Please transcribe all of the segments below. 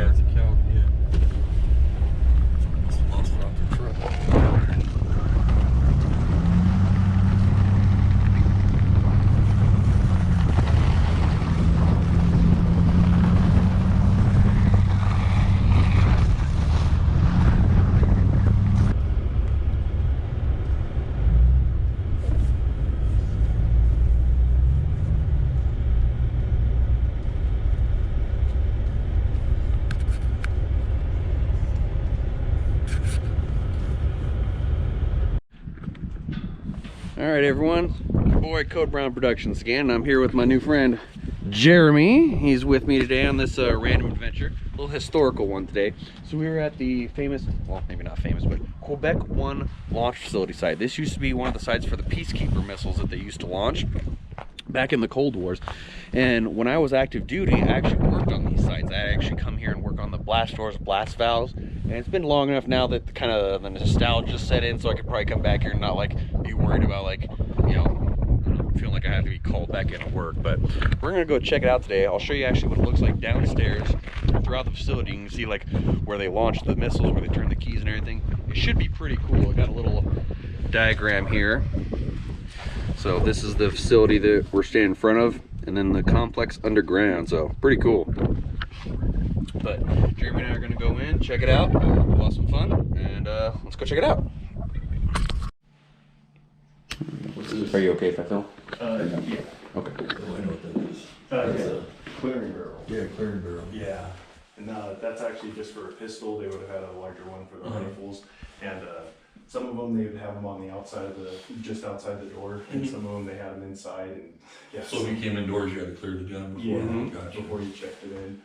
Yeah, it's a Cal. Yeah. It's lost off the truck. All right, everyone. Your boy Code Brown Productions again. I'm here with my new friend Jeremy. He's with me today on this random adventure, a little historical one today. So we were at the famous, well, maybe not famous, but Quebec 1 launch facility site. This used to be one of the sites for the Peacekeeper missiles that they used to launch back in the Cold Wars. And when I was active duty, I actually worked on these sites. I actually come here and work on the blast doors, blast valves. And it's been long enough now that the nostalgia set in, so I could probably come back here and not like be worried about like, you know, feeling like I have to be called back into work. But we're gonna go check it out today. I'll show you actually what it looks like downstairs throughout the facility. You can see like where they launch the missiles, where they turn the keys and everything. It should be pretty cool. I got a little diagram here. So this is the facility that we're standing in front of, and then the complex underground. So pretty cool. But Jeremy and I are gonna go in, check it out, we'll have some fun, and let's go check it out. Are you okay if I film? Yeah. Okay. Oh, I know what that is. Yeah. Clearing barrel. Yeah, clearing barrel. Yeah, and that's actually just for a pistol. They would have had a larger one for the rifles, and some of them they would have them on the outside of just outside the door, and some of them they had them inside. And yeah, So if you came indoors, you had to clear the gun before. Gotcha. Before you checked it in.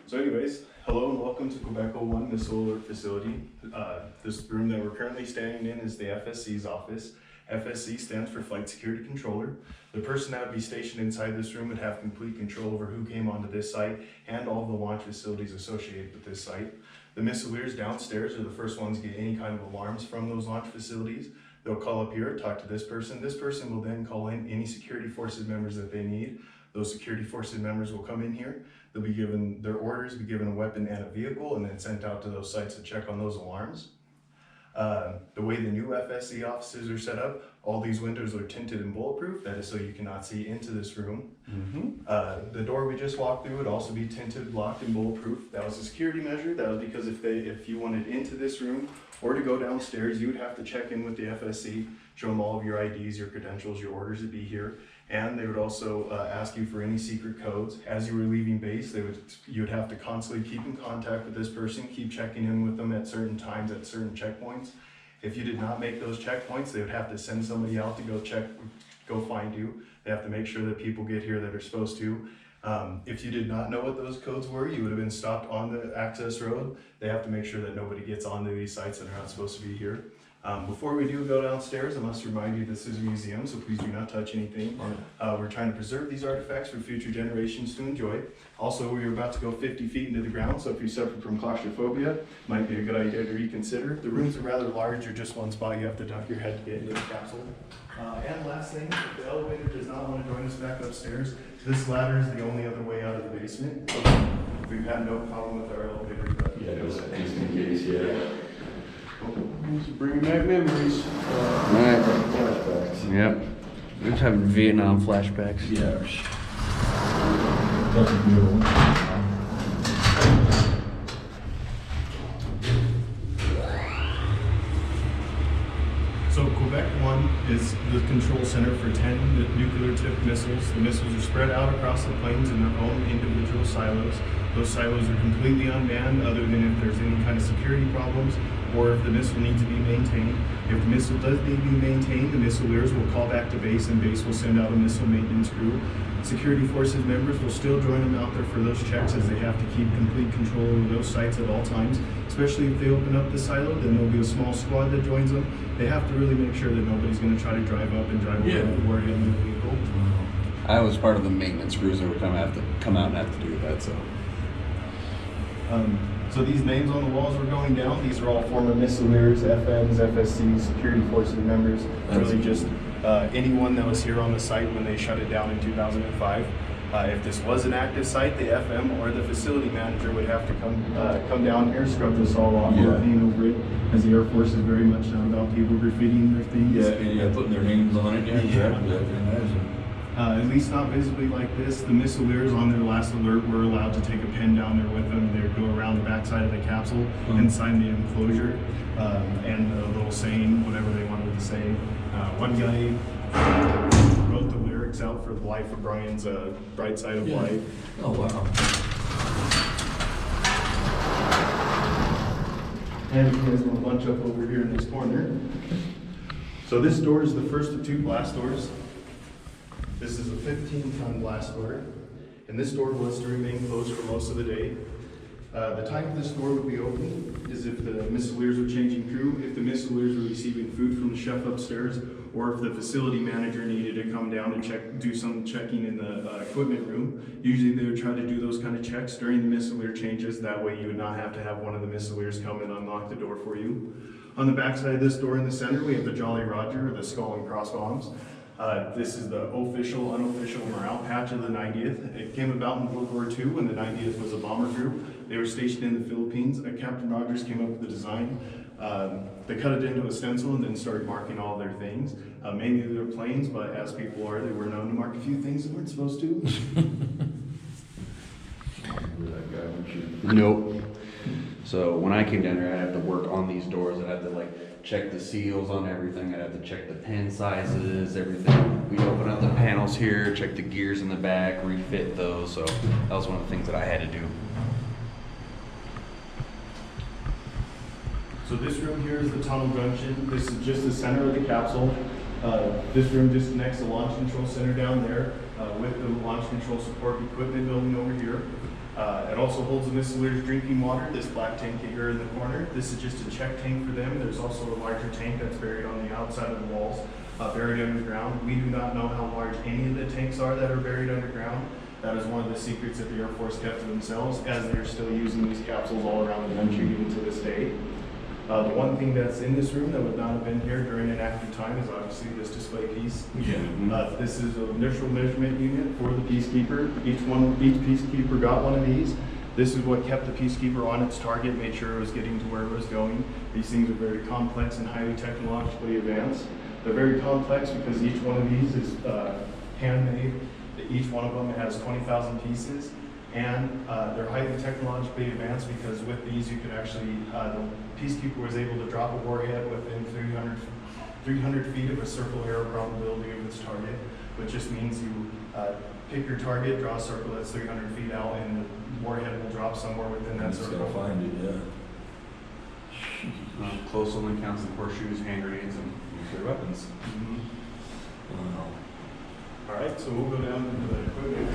So anyways, hello and welcome to Quebec 1 Missile Facility. This room that we're currently standing in is the FSC's office. FSC stands for Flight Security Controller. The person that would be stationed inside this room would have complete control over who came onto this site and all the launch facilities associated with this site. The missileers downstairs are the first ones to get any kind of alarms from those launch facilities. They'll call up here, talk to this person. This person will then call in any security forces members that they need. Those security forces members will come in here. They'll be given their orders, be given a weapon and a vehicle, and then sent out to those sites to check on those alarms. The way the new FSC offices are set up, all these windows are tinted and bulletproof. That is so you cannot see into this room. The door we just walked through would also be tinted, locked, and bulletproof. That was a security measure. That was because if you wanted into this room or to go downstairs, you would have to check in with the FSC, show them all of your IDs, your credentials, your orders to be here. And they would also ask you for any secret codes. As you were leaving base, you would have to constantly keep in contact with this person, keep checking in with them at certain times, at certain checkpoints. If you did not make those checkpoints, they would have to send somebody out to go find you. They have to make sure that people get here that are supposed to. If you did not know what those codes were, you would have been stopped on the access road. They have to make sure that nobody gets onto these sites that are not supposed to be here. Before we do go downstairs, I must remind you this is a museum, so please do not touch anything. We're trying to preserve these artifacts for future generations to enjoy. Also, we are about to go 50 feet into the ground, so if you suffer from claustrophobia, it might be a good idea to reconsider. The rooms are rather large, or just one spot you have to duck your head to get into the capsule. And last thing, if the elevator does not want to join us back upstairs, this ladder is the only other way out of the basement. We've had no problem with our elevator, but Yeah, it was just in case, yeah. Bringing back memories. Alright. Flashbacks. Yep. We're just having Vietnam flashbacks. Yeah. Nothing new. So Quebec 1 is the control center for 10 nuclear-tipped missiles. The missiles are spread out across the plains in their own individual silos. Those silos are completely unmanned other than if there's any kind of security problems or if the missile needs to be maintained. If the missile does need to be maintained, the missileers will call back to base and base will send out a missile maintenance crew. Security forces members will still join them out there for those checks as they have to keep complete control over those sites at all times. Especially if they open up the silo, then there'll be a small squad that joins them. They have to really make sure that nobody's going to try to drive up and drive away before hitting the vehicle. I was part of the maintenance crews that would come out and have to do that, so. So these names on the walls were going down. These are all former missileers, FMs, FSCs, security forces members. Really just anyone that was here on the site when they shut it down in 2005. If this was an active site, the FM or the facility manager would have to come down here, scrub this all off, Yeah. and paint over it, as the Air Force is very much not about people graffitiing their things. Yeah, putting their names on it. Yeah. Exactly, I can imagine. At least not visibly like this. The missileers on their last alert were allowed to take a pen down there with them. They would go around the backside of the capsule and sign the enclosure and a little saying, whatever they wanted to say. One guy wrote the lyrics out for the life of Brian's Bright Side of Life. Oh, wow. And you guys want to bunch up over here in this corner. So this door is the first of 2 blast doors. This is a 15-ton blast door, and this door was to remain closed for most of the day. The time this door would be open is if the missileers were changing crew, if the missileers were receiving food from the chef upstairs, or if the facility manager needed to come down and do some checking in the equipment room. Usually they would try to do those kind of checks during the missileer changes. That way you would not have to have one of the missileers come and unlock the door for you. On the back side of this door in the center, we have the Jolly Roger, or the skull and cross bombs. This is the official, unofficial morale patch of the 90th. It came about in World War II when the 90th was a bomber group. They were stationed in the Philippines. Captain Rogers came up with the design. They cut it into a stencil and then started marking all their things. Mainly their planes, but as people are, they were known to mark a few things they weren't supposed to. That guy would shoot. Nope. So when I came down here, I'd have to work on these doors. I'd have to like check the seals on everything. I'd have to check the pin sizes, everything. We'd open up the panels here, check the gears in the back, refit those. So that was one of the things that I had to do. So this room here is the tunnel junction. This is just the center of the capsule. This room just connects the launch control center down there with the launch control support equipment building over here. It also holds the missileers drinking water, this black tank here in the corner. This is just a check tank for them. There's also a larger tank that's buried on the outside of the walls, buried underground. We do not know how large any of the tanks are that are buried underground. That is one of the secrets that the Air Force kept to themselves, as they are still using these capsules all around the country even to this day. The one thing that's in this room that would not have been here during an active time is obviously this display piece. Yeah. This is an initial measurement unit for the Peacekeeper. Each Peacekeeper got one of these. This is what kept the Peacekeeper on its target, made sure it was getting to where it was going. These things are very complex and highly technologically advanced. They're very complex because each one of these is handmade. Each one of them has 20,000 pieces. And they're highly technologically advanced because with these you could actually, the Peacekeeper was able to drop a warhead within 300 feet of a circle error probability of its target, which just means you pick your target, draw a circle that's 300 feet out, and the warhead will drop somewhere within that Just circle. gotta find it, yeah. Close only counts in horseshoes, hand grenades, and nuclear weapons. Wow. All right, so we'll go down into the equipment.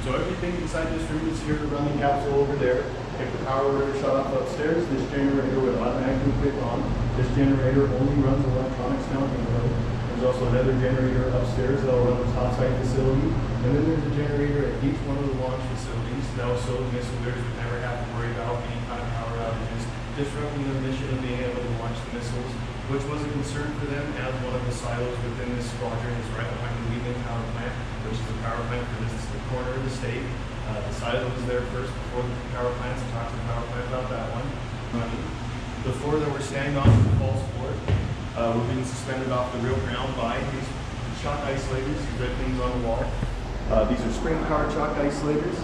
So everything inside this room is here to run the capsule over there. If the power were to shut off upstairs, this generator would automatically click on. This generator only runs electronics down below. There's also another generator upstairs that'll run the topside facility. And then there's a generator at each one of the launch facilities. That was so the missileers would never have to worry about any kind of power outages, disrupting the mission of being able to launch the missiles, which was a concern for them, as one of the silos within this squadron is right behind the Wheeling power plant, which is the power plant for this corner of the state. The silo was there first before the power plants, and talked to the power plant about that one. The floor that we're standing on is the false floor. We're being suspended off the real ground by these shock isolators, these red things on the wall. These are spring powered shock isolators.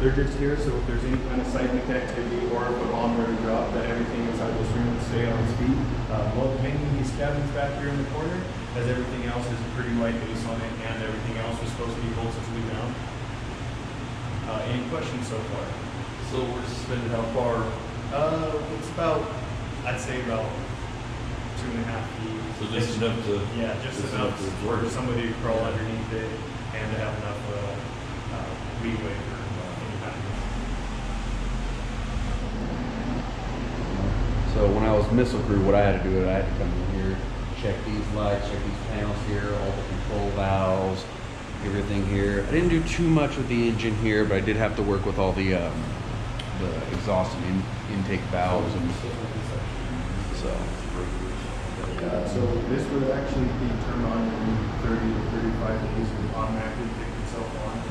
They're just here so if there's any kind of seismic activity or if a bomb were to drop, that everything inside this room would stay on its feet. Well, mainly these cabins back here in the corner, as everything else is a pretty light base on it, and everything else was supposed to be voltage down. Any questions so far? So we're suspended how far? It's about, I'd say about 2.5 feet. So just enough to. Yeah, just enough for somebody to crawl underneath it and to have enough leeway for any kind of. So when I was missile crew, what I had to do is I had to come in here, check these lights, check these panels here, all the control valves, everything here. I didn't do too much with the engine here, but I did have to work with all the exhaust and intake valves and so. So this would actually be turned on in 30 to 35 days. It would automatically pick itself on.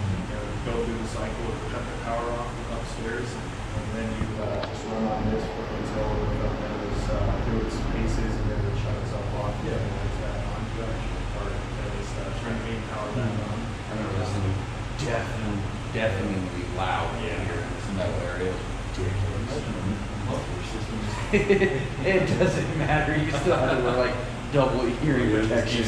Go through the cycle of cut the power off upstairs, and then you just run on this until it through its paces, and then it would shut itself off. Yeah. And it's that on production, or at least turn the main power back on. I remember this thing deafeningly loud here in this metal area. It doesn't matter. You still have to like double hearing protection.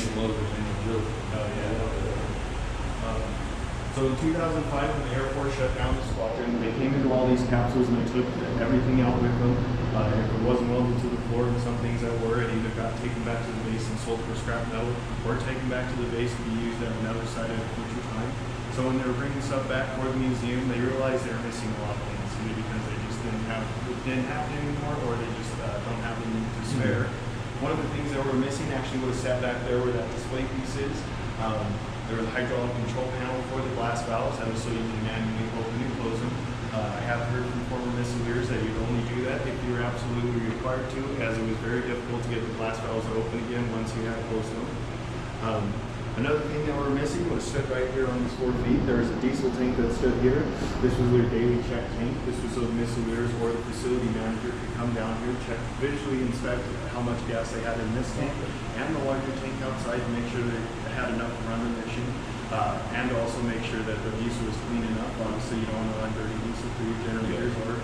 So in 2005, when the Air Force shut down the squadron, they came into all these capsules and they took everything out with them. If it wasn't welded to the floor, and some things that were, it either got taken back to the base and sold for scrap metal, or taken back to the base to be used at another site at a future time. So when they were bringing stuff back for the museum, they realized they were missing a lot of things, either because they just didn't have it anymore, or they just don't have them to spare. One of the things that were missing actually would have sat back there where that display piece is. There was a hydraulic control panel for the glass valves, that was so you can manually open and close them. I have heard from former missileers that you'd only do that if you were absolutely required to, as it was very difficult to get the glass valves open again once you had closed them. Another thing that we're missing was stood right here on these 4 feet. There was a diesel tank that stood here. This was their daily check tank. This was so the missileers or the facility manager could come down here, check, visually inspect how much gas they had in this tank and the larger tank outside to make sure they had enough to run the mission, and also make sure that the diesel was clean enough. Obviously, you don't want to run dirty diesel through your generators, or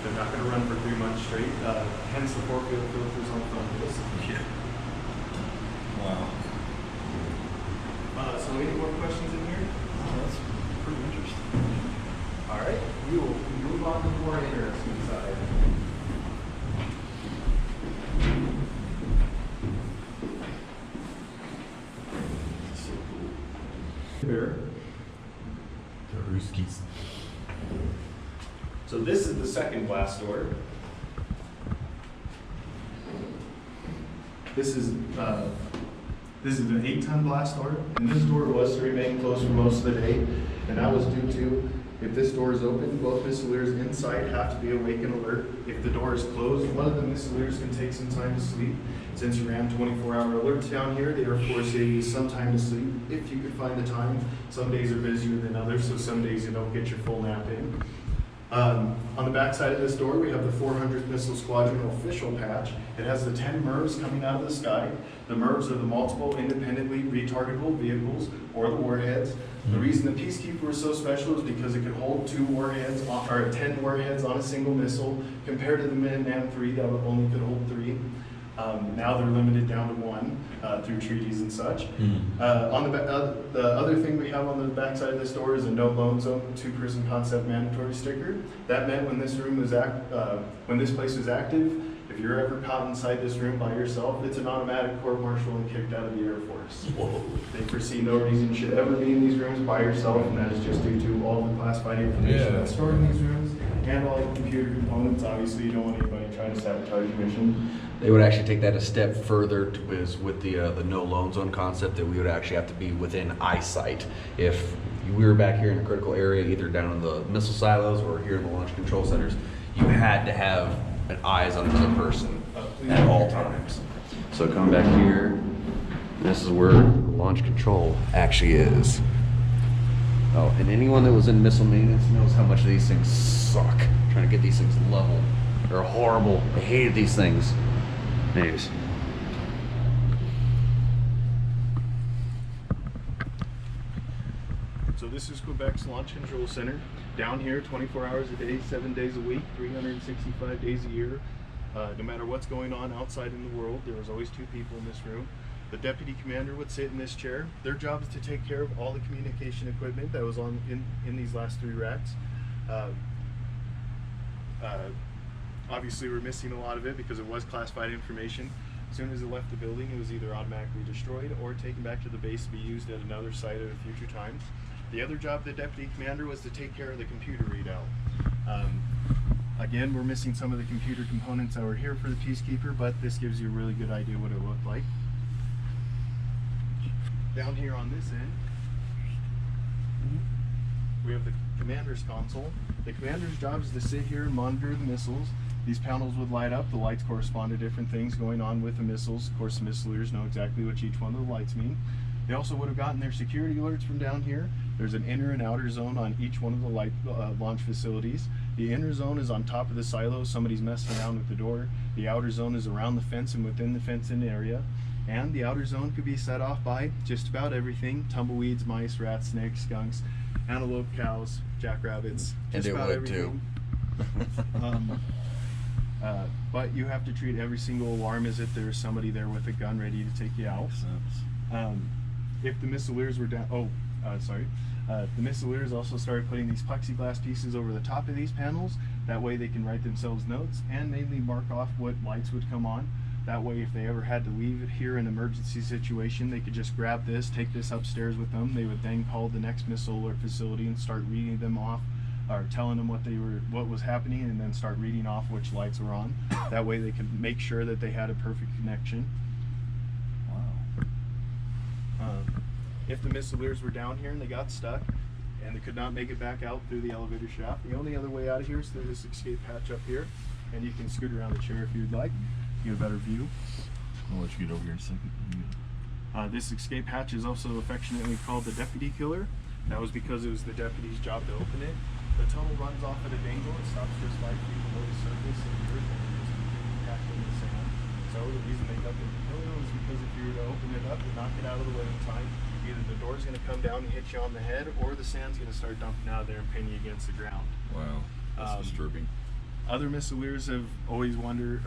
they're not going to run for 3 months straight. Hence the 4 field filters on the front of this. Yeah. Wow. So any more questions in here? That's pretty interesting. All right, we will move on to the more interesting side. Here. The Ruskies. So this is the second glass door. This is an 8-ton blast door, and this door was to remain closed for most of the day, and that was due to, if this door is open, both missileers inside have to be awake and alert. If the door is closed, one of the missileers can take some time to sleep. Since you ran 24-hour alerts down here, the Air Force gave you some time to sleep, if you could find the time. Some days are busier than others, so some days you don't get your full nap in. On the back side of this door, we have the 400th Missile Squadron official patch. It has the 10 MIRVs coming out of the sky. The MIRVs are the multiple independently retargetable vehicles, or the warheads. The reason the Peacekeeper was so special is because it could hold 10 warheads on a single missile, compared to the Minuteman III that only could hold 3. Now they're limited down to 1 through treaties and such. On the other thing we have on the back side of this door is a no loan zone 2-person concept mandatory sticker. That meant when this room was when this place was active, if you're ever caught inside this room by yourself, it's an automatic court-martial and kicked out of the Air Force. Whoa. They foresee no reason you should ever be in these rooms by yourself, and that is just due to all the classified information that's stored in these rooms and all the computer components. Obviously, you don't want anybody trying to sabotage your mission. They would actually take that a step further with the no loan zone concept, that we would actually have to be within eyesight. If we were back here in a critical area, either down in the missile silos or here in the launch control centers, you had to have an eyes on another person at all times. So coming back here, this is where launch control actually is. Oh, and anyone that was in missile maintenance knows how much these things suck. Trying to get these things level. They're horrible. I hated these things. Anyways. So this is Quebec's Launch Control Center. Down here, 24 hours a day, 7 days a week, 365 days a year. No matter what's going on outside in the world, there was always 2 people in this room. The deputy commander would sit in this chair. Their job is to take care of all the communication equipment that was in these last 3 racks. Obviously, we're missing a lot of it because it was classified information. As soon as it left the building, it was either automatically destroyed or taken back to the base to be used at another site at a future time. The other job of the deputy commander was to take care of the computer readout. Again, we're missing some of the computer components that were here for the Peacekeeper, but this gives you a really good idea what it looked like. Down here on this end, we have the commander's console. The commander's job is to sit here and monitor the missiles. These panels would light up. The lights correspond to different things going on with the missiles. Of course, the missileers know exactly what each one of the lights mean. They also would have gotten their security alerts from down here. There's an inner and outer zone on each one of the light launch facilities. The inner zone is on top of the silo. Somebody's messing around with the door. The outer zone is around the fence and within the fenced-in area. And the outer zone could be set off by just about everything: tumbleweeds, mice, rats, snakes, skunks, antelope, cows, jackrabbits, just And it about would everything. But you have to treat every single alarm as if there's somebody there with a gun ready to take you out. If the missileers were down, the missileers also started putting these plexiglass pieces over the top of these panels. That way they can write themselves notes and mainly mark off what lights would come on. That way, if they ever had to leave here in an emergency situation, they could just grab this, take this upstairs with them. They would then call the next missile alert facility and start reading them off, or telling them what was happening, and then start reading off which lights were on. That way, they could make sure that they had a perfect connection. Wow. If the missileers were down here and they got stuck and they could not make it back out through the elevator shaft, the only other way out of here is through this escape hatch up here, and you can scoot around the chair if you'd like. Get a better view. I'll let you get over here in a second. This escape hatch is also affectionately called the deputy killer. That was because it was the deputy's job to open it. The tunnel runs off at a angle. It stops just 5 feet below the surface of the earth and it just completely packed in the sand. So the reason they dumped it in the pillow is because if you were to open it up and knock it out of the way in time, either the door's going to come down and hit you on the head, or the sand's going to start dumping out of there and pin you against the ground. Wow, that's disturbing. Other missileers have always wondered,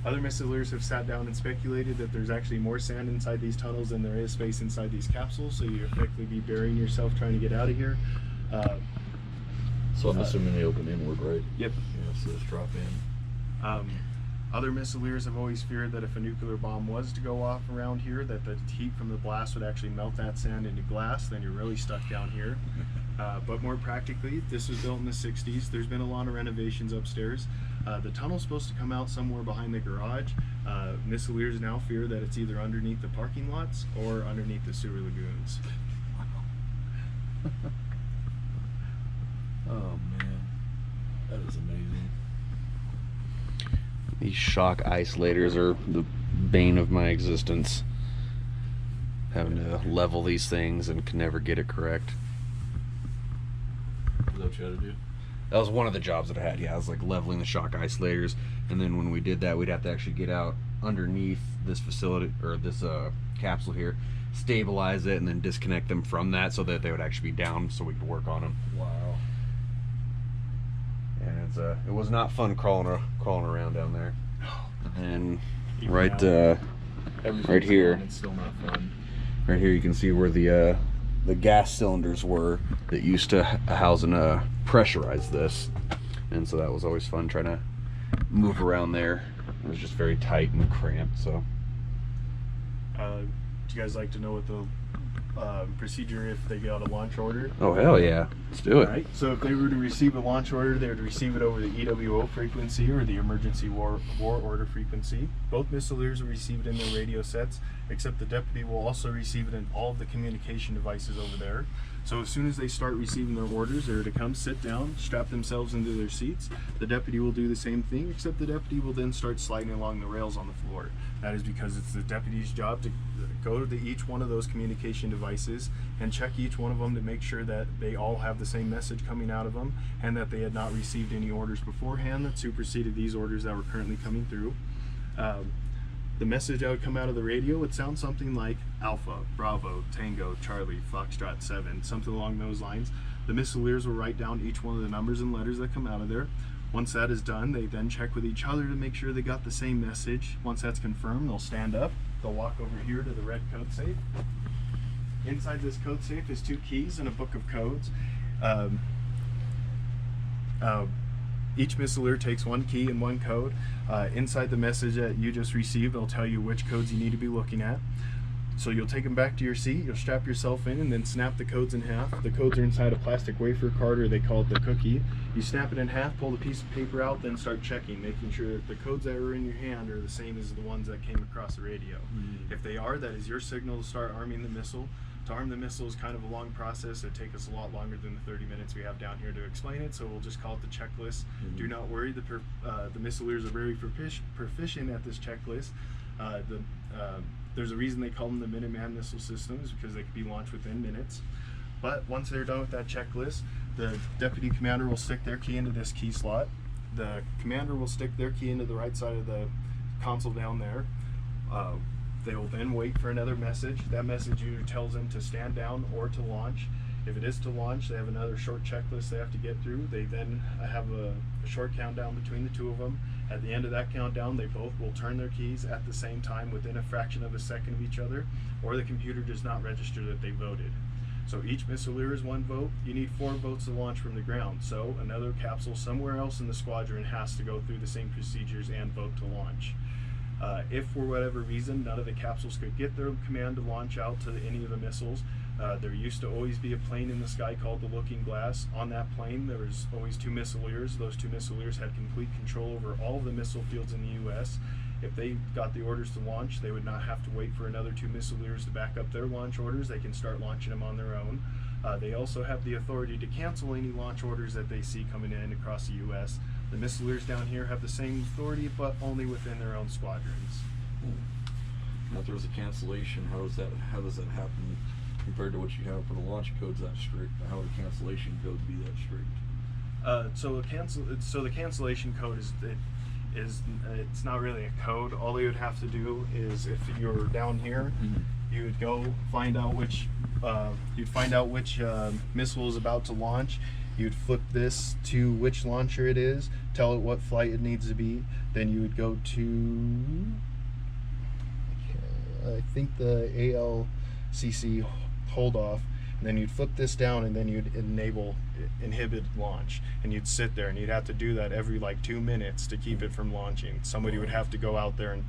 other missileers have sat down and speculated that there's actually more sand inside these tunnels than there is space inside these capsules, so you effectively be burying yourself trying to get out of here. So I'm assuming they open inward, right? Yep. Yeah, so just drop in. Other missileers have always feared that if a nuclear bomb was to go off around here, that the heat from the blast would actually melt that sand into glass. Then you're really stuck down here. But more practically, this was built in the 60s. There's been a lot of renovations upstairs. The tunnel's supposed to come out somewhere behind the garage. Missileers now fear that it's either underneath the parking lots or underneath the sewer lagoons. Oh man, that is amazing. These shock isolators are the bane of my existence. Having to level these things and can never get it correct. Is that what you had to do? That was one of the jobs that I had. Yeah, I was like leveling the shock isolators, and then when we did that, we'd have to actually get out underneath this facility or this capsule here, stabilize it, and then disconnect them from that so that they would actually be down so we could work on them. Wow. And it was not fun crawling around down there. And Even right now, right here, It's still not fun. right here, you can see where the gas cylinders were that used to house and pressurize this, and so that was always fun trying to move around there. It was just very tight and cramped. So do you guys like to know what the procedure if they got a launch order? oh hell yeah, let's do it. Right. So if they were to receive a launch order, they would receive it over the EWO frequency or the emergency war order frequency. Both missileers will receive it in their radio sets, except the deputy will also receive it in all of the communication devices over there. So as soon as they start receiving their orders, they're to come sit down, strap themselves into their seats. The deputy will do the same thing, except the deputy will then start sliding along the rails on the floor. That is because it's the deputy's job to go to each one of those communication devices and check each one of them to make sure that they all have the same message coming out of them and that they had not received any orders beforehand that superseded these orders that were currently coming through. The message that would come out of the radio would sound something like Alpha, Bravo, Tango, Charlie, Foxtrot 7, something along those lines. The missileers will write down each one of the numbers and letters that come out of there. Once that is done, they then check with each other to make sure they got the same message. Once that's confirmed, they'll stand up. They'll walk over here to the red code safe. Inside this code safe is 2 keys and a book of codes. Each missileer takes 1 key and 1 code. Inside the message that you just received, they'll tell you which codes you need to be looking at. So you'll take them back to your seat, you'll strap yourself in, and then snap the codes in half. The codes are inside a plastic wafer card, or they call it the cookie. You snap it in half, pull the piece of paper out, then start checking, making sure that the codes that are in your hand are the same as the ones that came across the radio. If they are, that is your signal to start arming the missile. To arm the missile is kind of a long process. It'd take us a lot longer than the 30 minutes we have down here to explain it, so we'll just call it the checklist. Do not worry, the missileers are very proficient at this checklist. There's a reason they call them the Minuteman missile systems, because they can be launched within minutes. But once they're done with that checklist, the deputy commander will stick their key into this key slot. The commander will stick their key into the right side of the console down there. They will then wait for another message. That message either tells them to stand down or to launch. If it is to launch, they have another short checklist they have to get through. They then have a short countdown between the two of them. At the end of that countdown, they both will turn their keys at the same time within a fraction of a second of each other, or the computer does not register that they voted. So each missileer is 1 vote. You need 4 votes to launch from the ground. So another capsule somewhere else in the squadron has to go through the same procedures and vote to launch. If for whatever reason none of the capsules could get their command to launch out to any of the missiles, there used to always be a plane in the sky called the Looking Glass. On that plane there was always 2 missileers. Those 2 missileers had complete control over all of the missile fields in the US. If they got the orders to launch, they would not have to wait for another 2 missileers to back up their launch orders. They can start launching them on their own. They also have the authority to cancel any launch orders that they see coming in across the US. The missileers down here have the same authority, but only within their own squadrons. Now, if there's a cancellation, how does that happen compared to what you have for the launch codes that strict? How would the cancellation code be that strict? So the cancellation code it's not really a code. All you would have to do is, if you're down here, you would go find out which missile is about to launch. You'd flip this to which launcher it is, tell it what flight it needs to be. Then you would go to, I think the ALCC hold off, and then you'd flip this down, and then you'd inhibit launch, and you'd sit there, and you'd have to do that every like 2 minutes to keep it from launching. Somebody would have to go out there and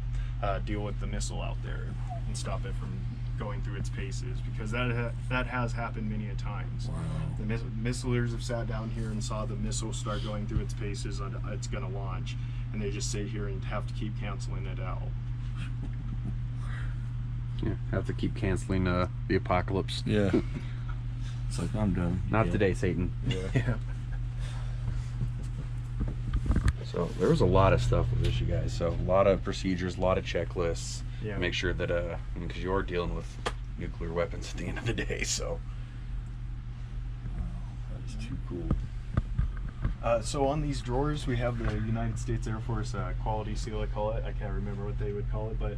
deal with the missile out there and stop it from going through its paces, because that has happened many a times. The missileers have sat down here and saw the missile start going through its paces, it's going to launch, and they just sit here and have to keep canceling it out. Yeah, have to keep canceling the apocalypse. Yeah. It's like, I'm done. Not today, Satan. Yeah. So there was a lot of stuff with this, you guys. So a lot of procedures, a lot of checklists. Yeah. Make sure that because you are dealing with nuclear weapons at the end of the day. So That is too cool. So on these drawers, we have the United States Air Force quality seal, I call it. I can't remember what they would call it, but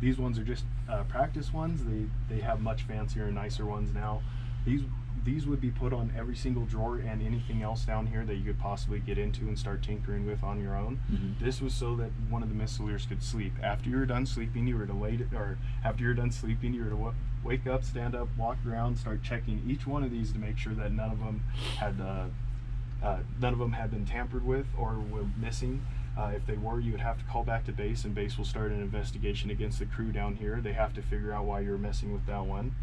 these ones are just practice ones. They have much fancier and nicer ones now. These would be put on every single drawer and anything else down here that you could possibly get into and start tinkering with on your own. This was so that one of the missileers could sleep. After you were done sleeping, you were to wake up, stand up, walk around, start checking each one of these to make sure that none of them had been tampered with or were missing. If they were, you would have to call back to base, and base will start an investigation against the crew down here. They have to figure out why you're messing with that one.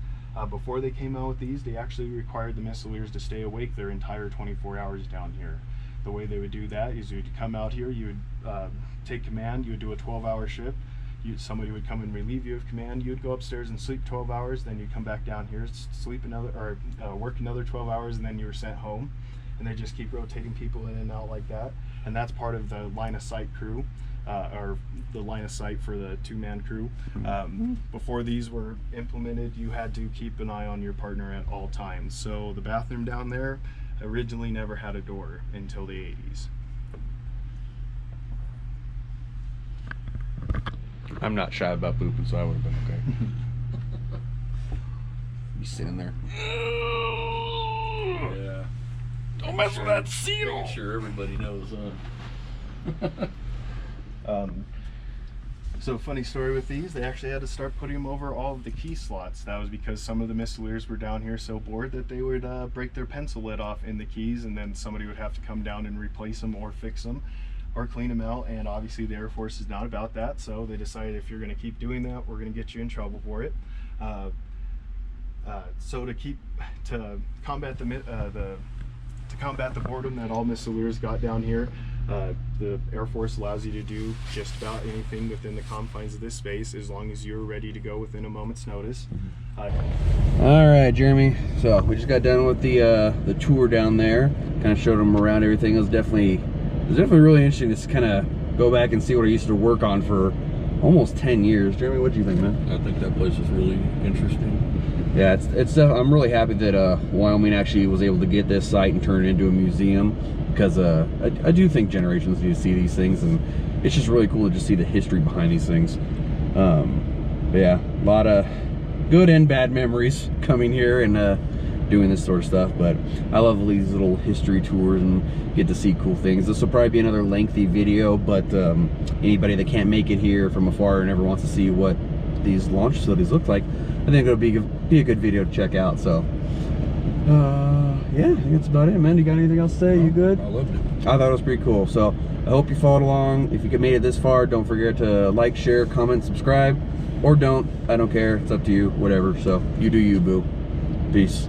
Before they came out with these, they actually required the missileers to stay awake their entire 24 hours down here. The way they would do that is you'd come out here, you would take command, you would do a 12-hour shift. Somebody would come and relieve you of command. You'd go upstairs and sleep 12 hours, then you'd come back down here, sleep work another 12 hours, and then you were sent home. And they just keep rotating people in and out like that. And that's part of the line of sight crew, or the line of sight for the 2-man crew. Before these were implemented, you had to keep an eye on your partner at all times. So the bathroom down there originally never had a door until the 80s. I'm not shy about pooping, so I would have been okay. You sitting there. Yeah. Don't mess with that seal. Making sure everybody knows, huh? So funny story with these, they actually had to start putting them over all of the key slots. That was because some of the missileers were down here so bored that they would break their pencil lid off in the keys, and then somebody would have to come down and replace them or fix them or clean them out. And obviously the Air Force is not about that, so they decided, if you're going to keep doing that, we're going to get you in trouble for it. So to combat the boredom that all missileers got down here, the Air Force allows you to do just about anything within the confines of this space as long as you're ready to go within a moment's notice. All right, Jeremy. So we just got done with the tour down there. Kind of showed them around everything. It was definitely really interesting to kind of go back and see what I used to work on for almost 10 years. Jeremy, what do you think, man? I think that place is really interesting. Yeah, I'm really happy that Wyoming actually was able to get this site and turn it into a museum, because I do think generations need to see these things, and it's just really cool to just see the history behind these things. But yeah, a lot of good and bad memories coming here and doing this sort of stuff. But I love these little history tours and get to see cool things. This will probably be another lengthy video, but anybody that can't make it here from afar and ever wants to see what these launch facilities look like, I think it'll be a good video to check out. So yeah, I think that's about it, man. You got anything else to say? You good? I loved it. I thought it was pretty cool. So I hope you followed along. If you made it this far, don't forget to like, share, comment, subscribe, or don't. I don't care. It's up to you. Whatever. So you do you, boo. Peace.